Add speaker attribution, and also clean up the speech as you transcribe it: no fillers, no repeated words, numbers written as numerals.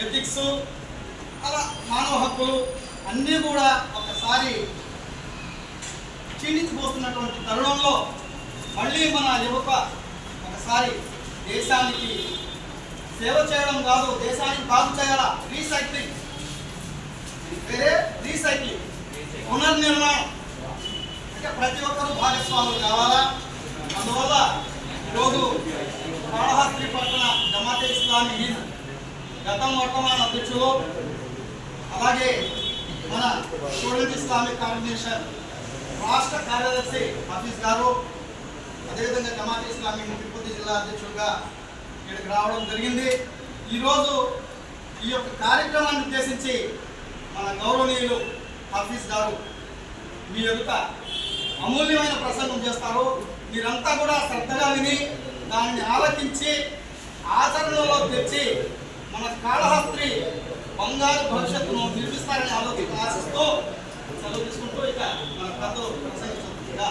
Speaker 1: Ethics, అలా మానవ హక్కులు అన్నీ కూడా ఒకసారి క్షీణించిపోతున్నటువంటి తరుణంలో మళ్ళీ మన యువత ఒకసారి దేశానికి సేవ చేయడం కాదు, దేశానికి బాగు చేయాలా, రీసైక్లింగ్, వేరే రీసైక్లింగ్, పునర్నిర్మాణం, అంటే ప్రతి ఒక్కరూ భాగస్వాములు కావాలా. అందువల్ల ఈరోజు కాళహస్తి పట్టణ జమాతే ఇస్లామీ హింద్ గతం వర్తమాన అధ్యక్షులు, అలాగే మన స్టూడెంట్ ఇస్లామిక్ కోఆర్డినేషన్ రాష్ట్ర కార్యదర్శి హఫీజ్ గారు, అదేవిధంగా జమాతే ఇస్లామీ హింద్ తిరుపతి జిల్లా అధ్యక్షులుగా ఇక్కడికి రావడం జరిగింది. ఈరోజు ఈ యొక్క కార్యక్రమాన్ని ఉద్దేశించి మన గౌరవనీయులు హఫీజ్ గారు మీ యొక్క అమూల్యమైన ప్రసంగం చేస్తారు. మీరంతా కూడా శ్రద్ధగా విని దాన్ని ఆలకించి ఆచరణలో తెచ్చి మన కాళహస్తి బంగారు భవిష్యత్తును నిర్మిస్తారని ఆశిస్తూ సెలవు తీసుకుంటూ ఇక మన పెద్దలు ప్రసంగించుకుంటుగా